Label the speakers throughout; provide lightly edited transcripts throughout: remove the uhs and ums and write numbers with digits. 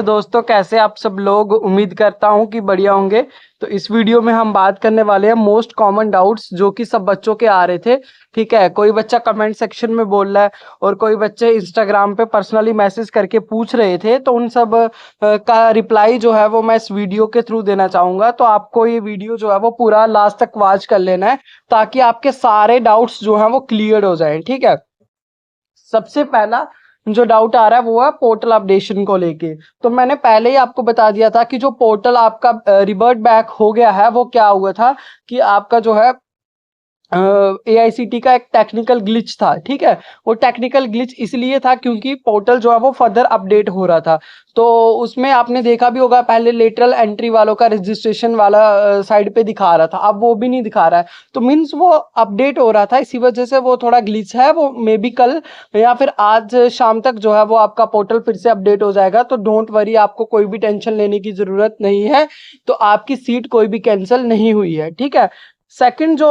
Speaker 1: तो दोस्तों कैसे आप सब लोग, उम्मीद करता हूं कि बढ़िया होंगे। तो इस वीडियो में हम बात करने वाले हैं मोस्ट कॉमन डाउट्स जो कि सब बच्चों के आ रहे थे। ठीक है, कोई बच्चा कमेंट सेक्शन में बोल रहा है और कोई बच्चे इंस्टाग्राम पे पर्सनली मैसेज करके पूछ रहे थे, तो उन सब का रिप्लाई जो है वो मैं इस वीडियो के थ्रू देना चाहूंगा। तो आपको ये वीडियो जो है वो पूरा लास्ट तक वॉच कर लेना है ताकि आपके सारे डाउट्स जो हैं वो क्लियर हो जाएं। ठीक है, सबसे पहला जो डाउट आ रहा है वो है पोर्टल अपडेशन को लेके। तो मैंने पहले ही आपको बता दिया था कि जो पोर्टल आपका रिवर्ट बैक हो गया है वो क्या हुआ था कि आपका जो है AICT का एक टेक्निकल ग्लिच था। ठीक है, वो टेक्निकल ग्लिच इसलिए था क्योंकि पोर्टल जो है वो फर्दर अपडेट हो रहा था। तो उसमें आपने देखा भी होगा, पहले लेटरल एंट्री वालों का रजिस्ट्रेशन वाला साइड पे दिखा रहा था, अब वो भी नहीं दिखा रहा है। तो मीन्स वो अपडेट हो रहा था, इसी वजह से वो थोड़ा ग्लिच है। वो मे बी कल या फिर आज शाम तक जो है वो आपका पोर्टल फिर से अपडेट हो जाएगा। तो डोंट वरी, आपको कोई भी टेंशन लेने की जरूरत नहीं है। तो आपकी सीट कोई भी कैंसिल नहीं हुई है। ठीक है, सेकंड जो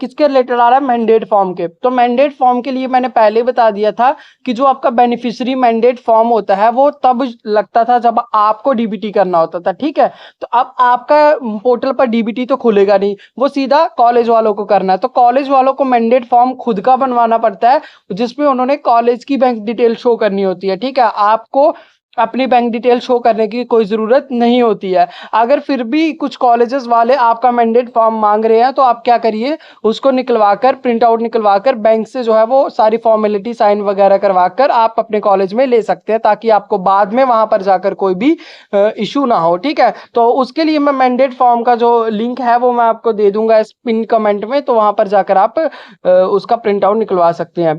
Speaker 1: किसके रिलेटेड आ रहा है, मैंडेट फॉर्म के। तो मैंडेट फॉर्म के लिए मैंने पहले बता दिया था कि जो आपका बेनिफिशियरी मैंडेट फॉर्म होता है वो तब लगता था जब आपको डीबीटी करना होता था। ठीक है, तो अब आपका पोर्टल पर डीबीटी तो खुलेगा नहीं, वो सीधा कॉलेज वालों को करना है। तो कॉलेज वालों को मैंडेट फॉर्म खुद का बनवाना पड़ता है जिसमें उन्होंने कॉलेज की बैंक डिटेल शो करनी होती है। ठीक है, आपको अपनी बैंक डिटेल शो करने की कोई ज़रूरत नहीं होती है। अगर फिर भी कुछ कॉलेजेस वाले आपका मैंडेट फॉर्म मांग रहे हैं तो आप क्या करिए, उसको निकलवा कर, प्रिंट आउट निकलवा कर बैंक से जो है वो सारी फॉर्मेलिटी साइन वगैरह करवा कर आप अपने कॉलेज में ले सकते हैं, ताकि आपको बाद में वहां पर जाकर कोई भी इशू ना हो। ठीक है, तो उसके लिए मैं मैंडेट फॉर्म का जो लिंक है वो मैं आपको दे दूंगा इस पिन कमेंट में, तो वहां पर जाकर आप उसका प्रिंट आउट निकलवा सकते हैं।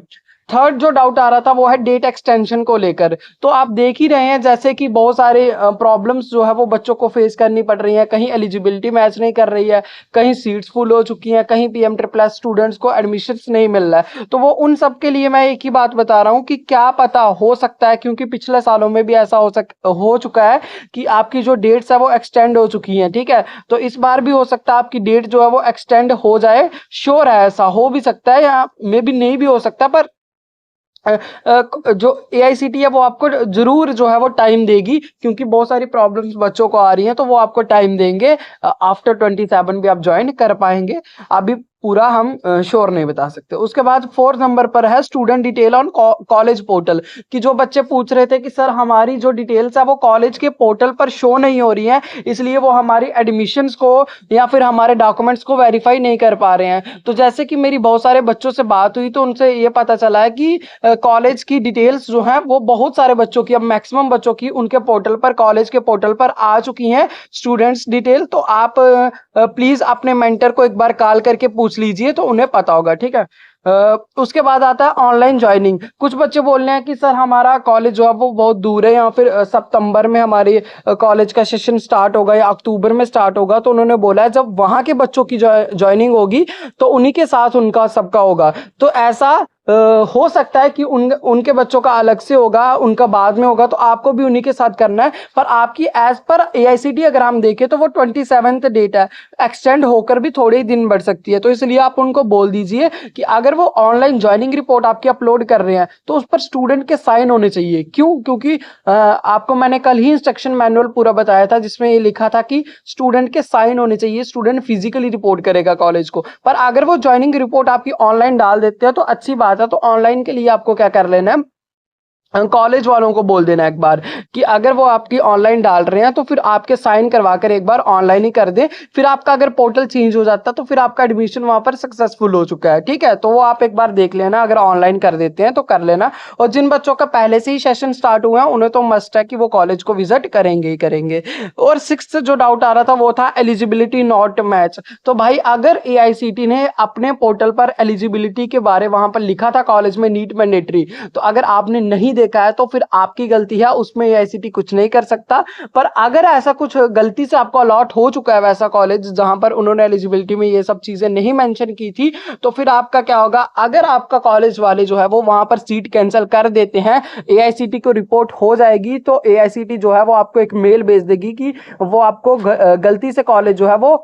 Speaker 1: थर्ड जो डाउट आ रहा था वो है डेट एक्सटेंशन को लेकर। तो आप देख ही रहे हैं जैसे कि बहुत सारे प्रॉब्लम्स जो है वो बच्चों को फेस करनी पड़ रही है। कहीं एलिजिबिलिटी मैच नहीं कर रही है, कहीं सीट्स फुल हो चुकी हैं, कहीं PM ट्रिपल एस स्टूडेंट्स को एडमिशन्स नहीं मिल रहा है। तो वो उन सब के लिए मैं एक ही बात बता रहा हूँ कि क्या पता हो सकता है, क्योंकि पिछले सालों में भी ऐसा हो चुका है कि आपकी जो डेट्स है वो एक्सटेंड हो चुकी हैं। ठीक है, तो इस बार भी हो सकता है आपकी डेट जो है वो एक्सटेंड हो जाए। श्योर है, ऐसा हो भी सकता है या मे भी नहीं भी हो सकता, पर जो AICT है वो आपको जरूर जो है वो टाइम देगी, क्योंकि बहुत सारी प्रॉब्लम्स बच्चों को आ रही हैं। तो वो आपको टाइम देंगे, आफ्टर 27 भी आप ज्वाइन कर पाएंगे। अभी पूरा हम श्योर नहीं बता सकते। उसके बाद फोर्थ नंबर पर है student detail on college portal. कि जो बच्चे पूछ रहे थे कि सर हमारी जो डिटेल्स है वो कॉलेज के पोर्टल पर शो नहीं हो रही है, इसलिए वो हमारी एडमिशन्स को या फिर हमारे डॉक्यूमेंट्स को वेरीफाई नहीं कर पा रहे हैं। तो जैसे कि मेरी बहुत सारे बच्चों से बात हुई तो उनसे ये पता चला है कि कॉलेज की डिटेल्स जो हैं वो बहुत सारे बच्चों की, अब मैक्सिमम बच्चों की उनके पोर्टल पर, कॉलेज के पोर्टल पर आ चुकी हैं स्टूडेंट्स डिटेल। तो आप प्लीज अपने मेंटर को एक बार कॉल करके पूछ लीजिए, तो उन्हें पता होगा। ठीक है, उसके बाद आता है ऑनलाइन ज्वाइनिंग। कुछ बच्चे बोल रहे हैं कि सर हमारा कॉलेज जो है वो बहुत दूर है, या फिर सितंबर में हमारे कॉलेज का सेशन स्टार्ट होगा या अक्टूबर में स्टार्ट होगा। तो उन्होंने बोला है जब वहां के बच्चों की ज्वाइनिंग होगी तो उन्हीं के साथ उनका सबका होगा। तो ऐसा हो सकता है कि उनके बच्चों का अलग से होगा, उनका बाद में होगा, तो आपको भी उन्हीं के साथ करना है। पर आपकी एज पर AICT अगर हम देखें तो वो 27th डेट है, एक्सटेंड होकर भी थोड़े ही दिन बढ़ सकती है। तो इसलिए आप उनको बोल दीजिए कि अगर वो ऑनलाइन ज्वाइनिंग रिपोर्ट आपकी अपलोड कर रहे हैं तो उस पर स्टूडेंट के साइन होने चाहिए। क्यों? क्योंकि आपको मैंने कल ही इंस्ट्रक्शन मैनुअल पूरा बताया था जिसमें ये लिखा था कि स्टूडेंट के साइन होने चाहिए, स्टूडेंट फिजिकली रिपोर्ट करेगा कॉलेज को। पर अगर वो ज्वाइनिंग रिपोर्ट आपकी ऑनलाइन डाल देते हैं तो अच्छी बात है। तो ऑनलाइन के लिए आपको क्या कर लेना है, कॉलेज वालों को बोल देना एक बार कि अगर वो आपकी ऑनलाइन डाल रहे हैं तो फिर आपके साइन करवा कर एक बार ऑनलाइन ही कर दें। फिर आपका अगर पोर्टल चेंज हो जाता तो फिर आपका एडमिशन वहां पर सक्सेसफुल हो चुका है। ठीक है, तो वो आप एक बार देख लेना, अगर ऑनलाइन कर देते हैं तो कर लेना। और जिन बच्चों का पहले से ही सेशन स्टार्ट हुआ है उन्हें तो मस्ट है कि वो कॉलेज को विजिट करेंगे ही करेंगे। और सिक्स्थ जो डाउट आ रहा था वो था एलिजिबिलिटी नॉट मैच। तो भाई अगर AICT ने अपने पोर्टल पर एलिजिबिलिटी के बारे वहां पर लिखा था कॉलेज में नीट मैंडेटरी, तो अगर आपने नहीं देखा है तो फिर आपकी गलती है, उसमें AICT कुछ नहीं कर सकता। पर अगर ऐसा कुछ गलती से आपको अलॉट हो चुका है वैसा कॉलेज जहां पर उन्होंने एलिजिबिलिटी में ये सब चीजें नहीं मेंशन की थी, तो फिर आपका क्या होगा, अगर आपका कॉलेज वाले जो है वो वहां पर सीट कैंसिल कर देते हैं, AICT को रिपोर्ट हो जाएगी, तो AICT जो है वो आपको एक मेल भेज देगी कि वो आपको गलती से कॉलेज जो है वो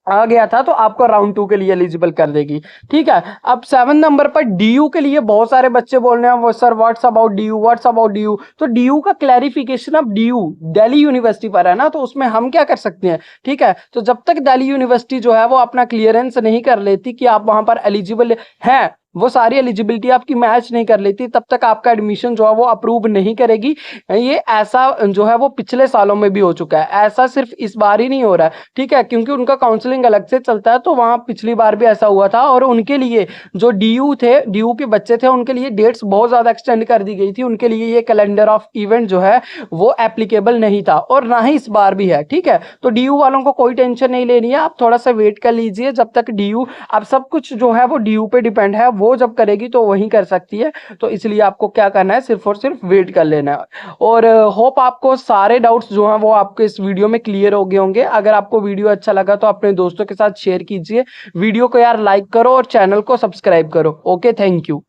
Speaker 1: आ गया था तो आपको राउंड 2 के लिए एलिजिबल कर देगी। ठीक है, अब 7 नंबर पर डीयू के लिए बहुत सारे बच्चे बोल रहे हैं वो sir what's about DU, what's about DU. तो डीयू का क्लैरिफिकेशन अब डीयू दिल्ली यूनिवर्सिटी पर है ना, तो उसमें हम क्या कर सकते हैं। ठीक है, तो जब तक दिल्ली यूनिवर्सिटी जो है वो अपना क्लियरेंस नहीं कर लेती कि आप वहां पर एलिजिबल हैं, वो सारी एलिजिबिलिटी आपकी मैच नहीं कर लेती, तब तक आपका एडमिशन जो है वो अप्रूव नहीं करेगी। ये ऐसा जो है वो पिछले सालों में भी हो चुका है, ऐसा सिर्फ इस बार ही नहीं हो रहा है। ठीक है, क्योंकि उनका काउंसलिंग अलग से चलता है, तो वहां पिछली बार भी ऐसा हुआ था और उनके लिए जो डीयू थे, डीयू के बच्चे थे, उनके लिए डेट्स बहुत ज्यादा एक्सटेंड कर दी गई थी, उनके लिए ये कैलेंडर ऑफ इवेंट जो है वो एप्लीकेबल नहीं था और ना ही इस बार भी है। ठीक है, तो डीयू वालों को कोई टेंशन नहीं लेनी है, आप थोड़ा सा वेट कर लीजिए जब तक डीयू, अब सब कुछ जो है वो डीयू पे डिपेंड है, वो जब करेगी तो वही कर सकती है। तो इसलिए आपको क्या करना है, सिर्फ और सिर्फ वेट कर लेना है। और होप आपको सारे डाउट्स जो हैं वो आपके इस वीडियो में क्लियर हो गए होंगे। अगर आपको वीडियो अच्छा लगा तो अपने दोस्तों के साथ शेयर कीजिए, वीडियो को यार लाइक करो और चैनल को सब्सक्राइब करो। Okay, thank you.